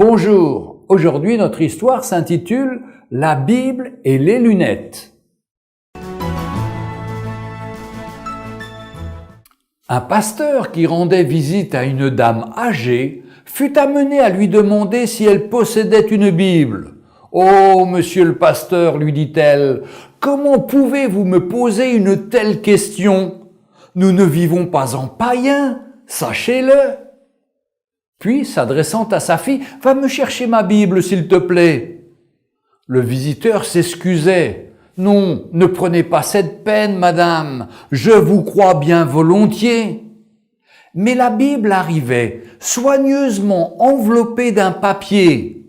Bonjour, aujourd'hui notre histoire s'intitule « La Bible et les lunettes ». Un pasteur qui rendait visite à une dame âgée fut amené à lui demander si elle possédait une Bible. « Oh, monsieur le pasteur, lui dit-elle, comment pouvez-vous me poser une telle question? Nous ne vivons pas en païens, sachez-le. » Puis, s'adressant à sa fille, « Va me chercher ma Bible, s'il te plaît. » Le visiteur s'excusait. « Non, ne prenez pas cette peine, madame, je vous crois bien volontiers. » Mais la Bible arrivait, soigneusement enveloppée d'un papier.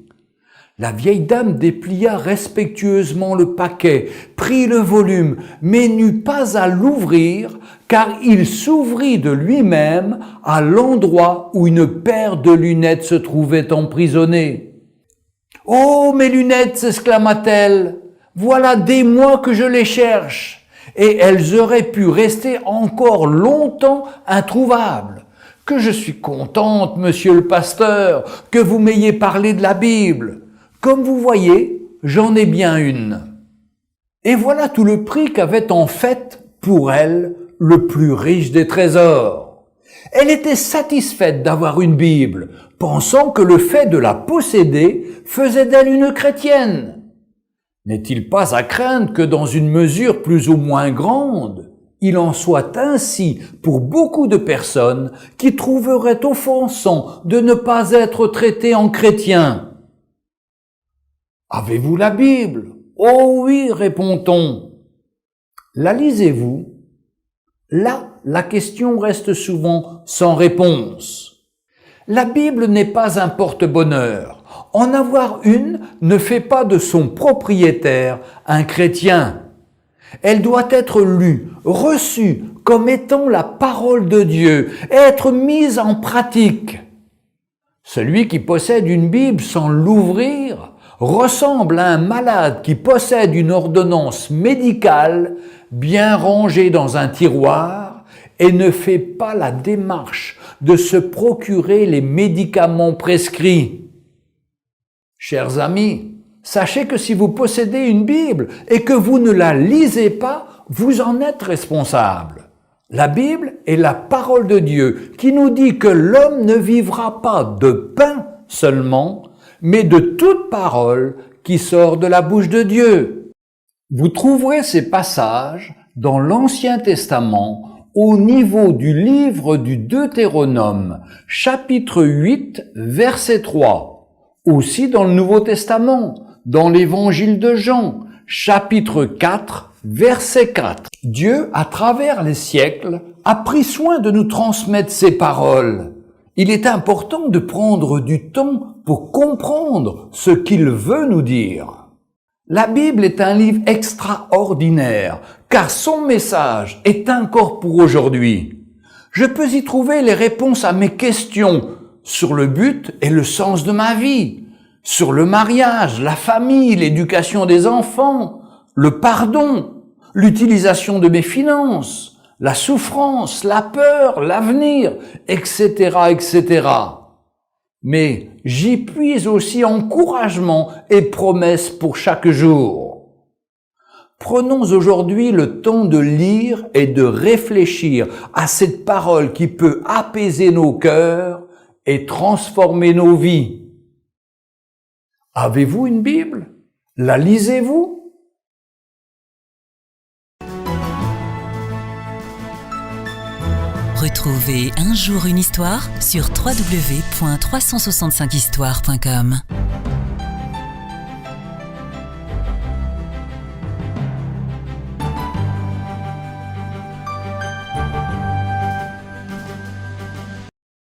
La vieille dame déplia respectueusement le paquet, prit le volume, mais n'eut pas à l'ouvrir, car il s'ouvrit de lui-même à l'endroit où une paire de lunettes se trouvait emprisonnée. « Oh, mes lunettes !» s'exclama-t-elle. « Voilà des mois que je les cherche, et elles auraient pu rester encore longtemps introuvables. Que je suis contente, monsieur le pasteur, que vous m'ayez parlé de la Bible. Comme vous voyez, j'en ai bien une. » Et voilà tout le prix qu'avait en fait pour elle le plus riche des trésors. Elle était satisfaite d'avoir une Bible, pensant que le fait de la posséder faisait d'elle une chrétienne. N'est-il pas à craindre que dans une mesure plus ou moins grande, il en soit ainsi pour beaucoup de personnes qui trouveraient offensant de ne pas être traitées en chrétiens? Avez-vous la Bible? Oh oui, répond-on. La lisez-vous? Là, la question reste souvent sans réponse. La Bible n'est pas un porte-bonheur. En avoir une ne fait pas de son propriétaire un chrétien. Elle doit être lue, reçue comme étant la parole de Dieu, être mise en pratique. Celui qui possède une Bible sans l'ouvrir ressemble à un malade qui possède une ordonnance médicale bien rangée dans un tiroir et ne fait pas la démarche de se procurer les médicaments prescrits. Chers amis, sachez que si vous possédez une Bible et que vous ne la lisez pas, vous en êtes responsable. La Bible est la parole de Dieu qui nous dit que l'homme ne vivra pas de pain seulement, mais de toute parole qui sort de la bouche de Dieu. Vous trouverez ces passages dans l'Ancien Testament au niveau du livre du Deutéronome, chapitre 8, verset 3. Aussi dans le Nouveau Testament, dans l'Évangile de Jean, chapitre 4, verset 4. Dieu, à travers les siècles, a pris soin de nous transmettre ses paroles. Il est important de prendre du temps pour comprendre ce qu'il veut nous dire. La Bible est un livre extraordinaire, car son message est encore pour aujourd'hui. Je peux y trouver les réponses à mes questions sur le but et le sens de ma vie, sur le mariage, la famille, l'éducation des enfants, le pardon, l'utilisation de mes finances, la souffrance, la peur, l'avenir, etc., etc. Mais j'y puise aussi encouragement et promesses pour chaque jour. Prenons aujourd'hui le temps de lire et de réfléchir à cette parole qui peut apaiser nos cœurs et transformer nos vies. Avez-vous une Bible? La lisez-vous? Retrouvez Un jour une histoire sur www.365histoire.com.